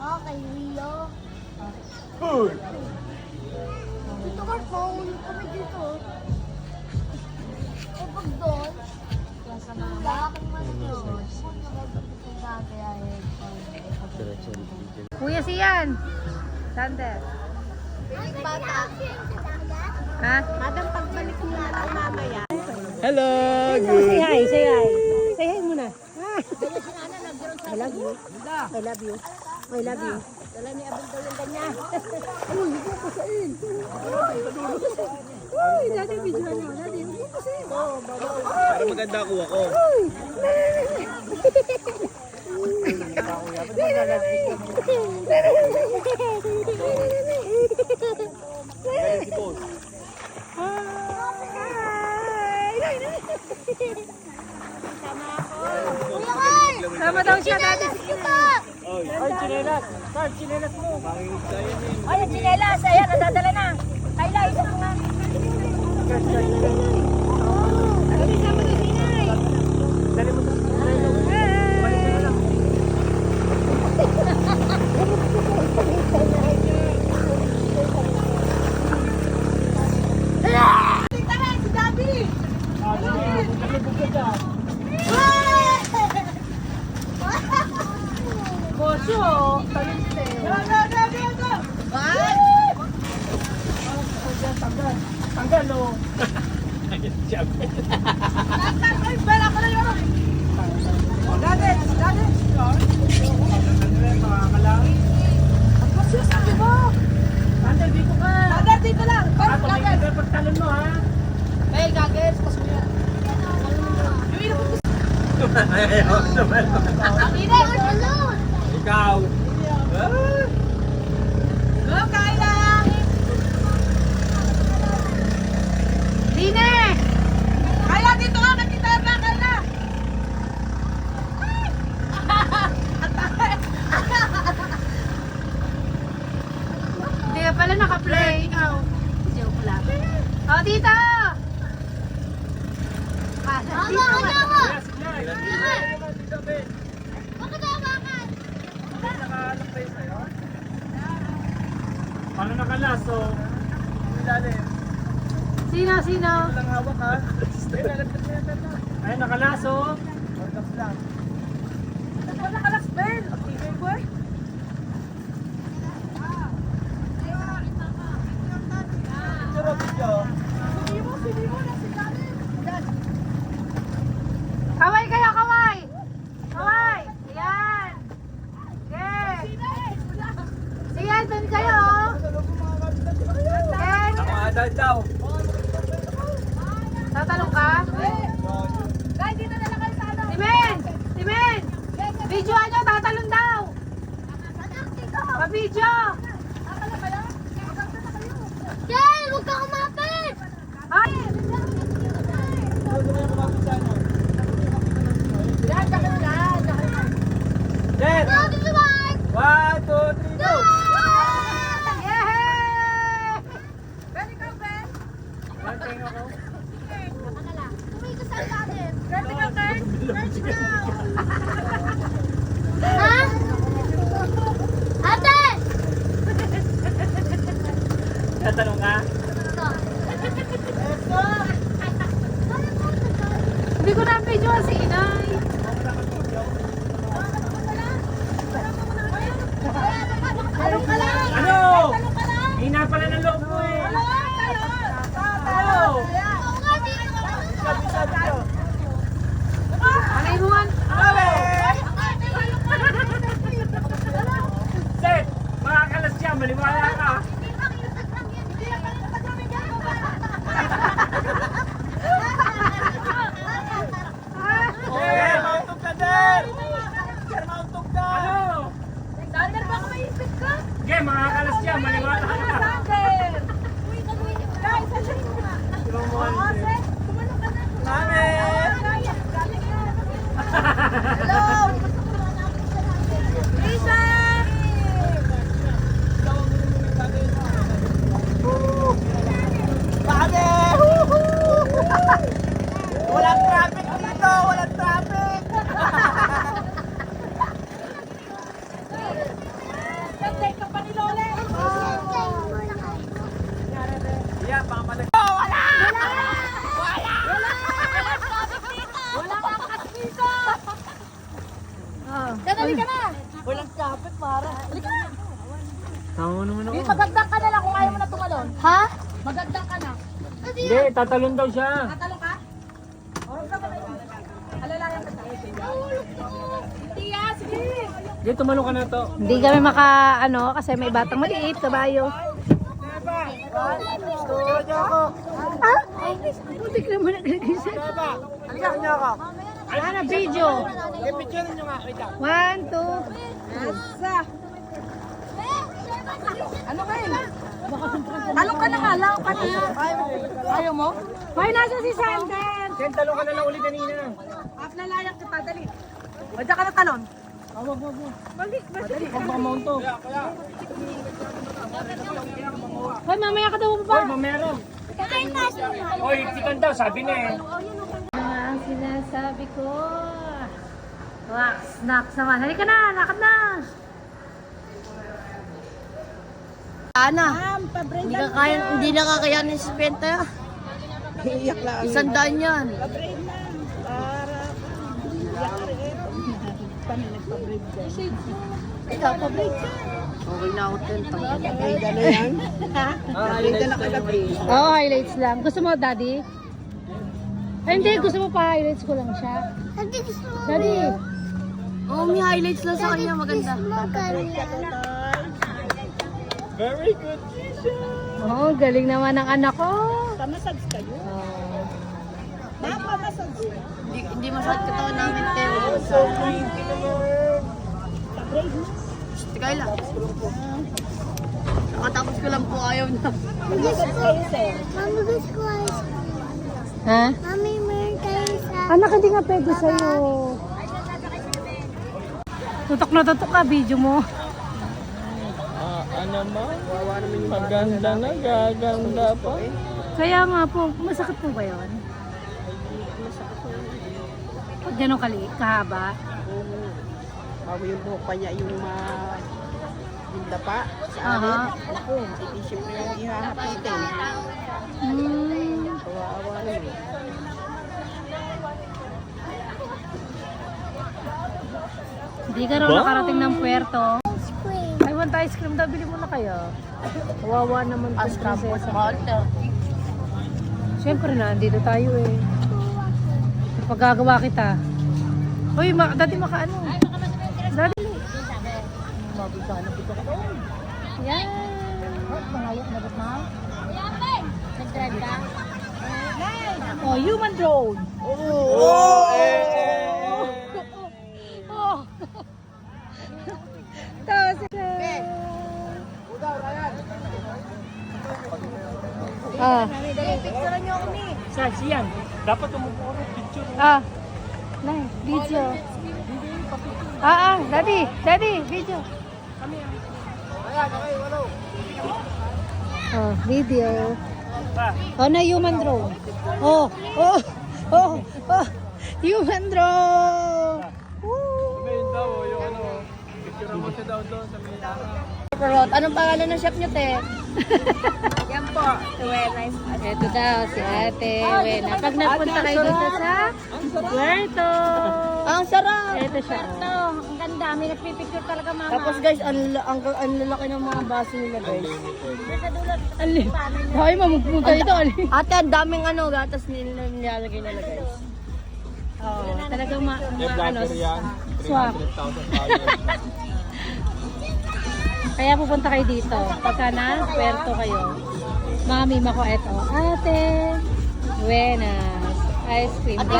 kay Rio. Uy! Dito ka, phone. Kami dito. Kapag doon, wala akong manood. Kuya siyan. Sander. Bata. Ha? Madam, pagbalik mo na lang mamaya. Hello! Say hi, say hi. Say hi muna. I love you. I love you. I love you. Dala ni Abel daw yung ganyan. Uy, dati video niyo. Dati, hindi kasi. Para maganda ako ako. Si boss. Sama daw siya dati. Ay, chinelas! Sir, chinelas mo! Panginig tayo niya. Ay, yung chinelas. Ayan, nadadala na. Kayla, isa mo nga. Sama daw sinay. Dali mo sa chinelas. Balik ka na lang. Si Gabi! Nalibog ka dyan. Boso, talim sa'yo. Tanggal o. Jab. Tanggal dito ka. Dito lang. Pagtalon mo ha. Hey, gagawin. Ayaw naman. Hindi, balloon! Ikaw. Go, Kayla! Dine! Kayla, dito ka! Nagkitar na, Kayla! Hindi ka pala naka-play. Ikaw. Joke lang. Oh, dito! Awa! Bakit Bakit hawakan? nakahalak pa yun sa'yo? Paano nakalaso? Ilalim. Sino? Walang hawak ha? Ay, nakalaso. Relax lang. Wala nakalas, Ben. Okay, boy. Pero video. Kaway kayo, kaway! Kaway! Ayan! Okay! Ayan, dun kayo! Ken! Ako adal daw. Tatalong ka? Timen! Timen! Video nyo, tatalong daw! Pa-video! Kel, huwag ka kumapit! Ay! Jen! Go to the mark! 1, 2, 3, go! Yehey! Ben, ikaw, Ben! Lanting ako. Tumay ka sa ilalim. Ben, ikaw, Ben! Let's go! Ha? Ate! Tatanong ka? Hindi ko na video si Inay. Talong ka lang! Ano? Talong ka lang! Hina pala ng loob mo eh. Ano? Ano? Oo nga, dito ka lang. Sabi ko. Ano mo nga? Set! Makakalas siya, maliwala ka. Eh, mauntog ka din! Sir, mauntog ka! Ano? Sander, baka maipit ka? Okay, makakalas siya, maliwala ka. Sander! Guys, sasali mo nga. Mami! Hello! Lisa! Mami! Walang traffic dito! Walang traffic! halika na. Walang kapit, para. Halika na. Tama naman ako. Magagdak ka na lang kung ayaw mo na tumalon. Ha? Magagdak ka na. Hindi, tatalon daw siya. Tatalong ka? Oras ka ba na yun? Alalayan ka na. Tiya, sige. Hindi, tumalon ka na to. Hindi kami kasi may batang maliit, kabayo. Ah? Buti ka naman nag-register. Halika niya ako. Ano, video? Picture niyo nga. Wait lang. 1, 2. Ano kayo? Talong ka na nga lang. Ayaw mo? Hoy, nasa si Sander? Sen, talon ka na lang uli kanina. Aflalayan kita, dali. O, dyan ka na talon. Wag. Pag makamount to. Hoy, mamaya ka daw Hoy, ba? mameron. Hoy, tikan daw, sabi na eh. Ang sinasabi ko. Wax, snacks naman. Halika na, lakad na. Ana, hindi na kakayanin si Penta. Isang daan yan. Ikaw, pa-break. Okay na ako, Tenta. Oo, highlights lang. Gusto mo, Daddy? Ay, hindi. Gusto mo pa highlights ko lang siya. Daddy. Oh, may highlights lang sa kanya. Maganda. Very good, Keisha. Oo, galing naman ng anak ko. Mamasage kayo? Oo. Hindi masyad katawan namin, Teo. So pretty naman. Tigay lang. Nakatapos ko lang po, ayaw na. Mami, gusto ko ice cream. Ha? Mami, meron tayo sa... Anak, hindi nga pwede sa'yo. Tutok na tutok ka, video mo. Ano naman? Maganda na, gaganda pa. Kaya nga po, masakit po ba yun? Pag gano'ng kaliit, kahaba. Bago yung buhok pa niya, yung yung dapa sa Aha. akin. Ako, hindi siyempre yung ihahapitin. Kawawa rin. Hindi ka raw nakarating ng puerto. Ice cream. I want ice cream daw, bili mo na kayo. Kawawa naman po si Prinsesa. Siyempre na, andito tayo eh. Pagkagawa kita. Uy, dati makaano. Dati. Yan. Pangayot na ba, ma'am? Nag-drive ka? Oh, human drone. Oh! Oh. Tapos Picturean niyo ako, Mi. Saan, siyan. Dapat umupo ko ng picture. Nay, video. Daddy, video. Oh, video. Oh, na human drone. Oh, human drone. Sabihin daw, yung ano, picture mo siya daw doon sa Milano. Perot, anong pangalan ng shop niyo, te? Yan po. Nice. Ito daw, si Ate Wena. Pag nagpunta kayo dito sa Puerto. Ang sarap. Ito siya. Ito, ang ganda. May nagpipicture talaga, mama. Tapos guys, ang lalaki ng mga baso nila guys. Ali. Hoy, mamupunta dito. Ali. Ate, ang daming gatas nilalagay nila, guys. Oh, talagang yan. swap. 300,000 followers. Kaya pupunta kayo dito. Pagka na Puerto kayo. Mama ko, eto. Ate Buenas. Ice cream. Ate,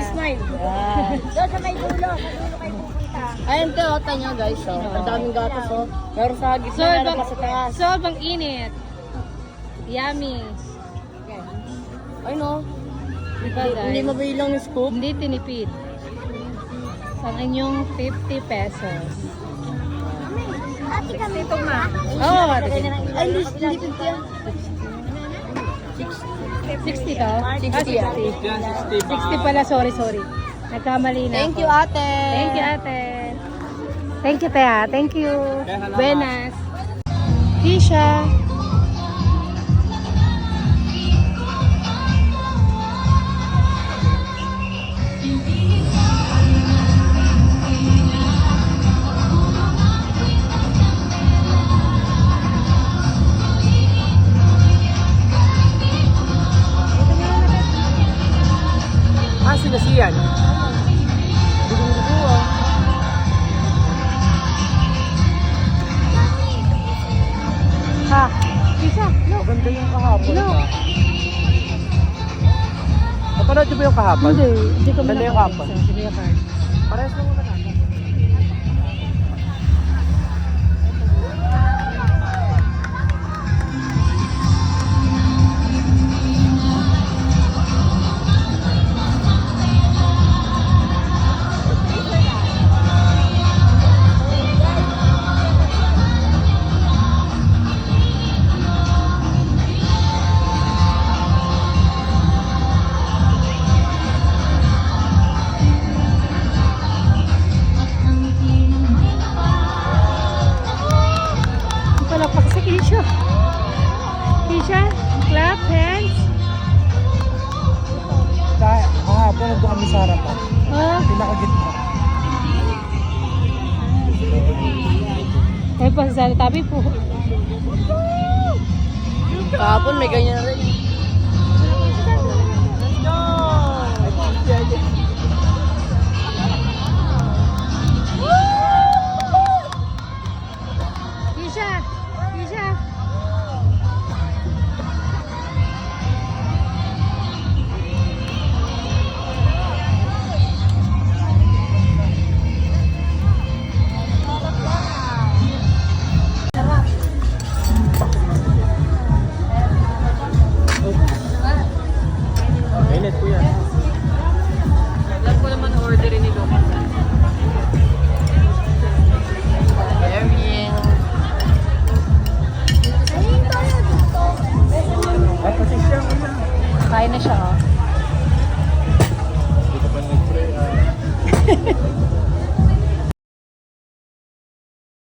smile. Yan. Doon sa may dulo. Sa dulo kayo pupunta. Ayun te, ota niya guys. Oh. Ang daming gatas oh. Pero sa gitna, meron pa sa taas. Sobrang init. Yummy. Ay no, Diba, hindi guys? mabilang yung scoop. Hindi tinipid. Sa inyong 50 pesos. Ate kami. Ito, ma. Oh, Ay, hindi pinti yan. 60 to? 60 yan. 60 pala, sorry. Nagkamali na Thank ako. you ate. Thank you, ate. Thank you, Tea. Thank you. Buenas. Kisha. ba yung kahapon? Hindi ko Banda yung nakakita. kapon. Sige, card. Parehas lang muna natin. Palakpak si Keisha. Keisha, clap, hands. Kahapon, nandun kami sa harapan. Oh, Pinakagitna. ay pa sa tabi po. Kahapon may ganyan rin. Keisha, Keisha. Mainit po yan. Alam ko naman orderin ni Gomez. Erin. Ay, pati siya. Kain na siya, oh. Hindi ka pa nag-pray.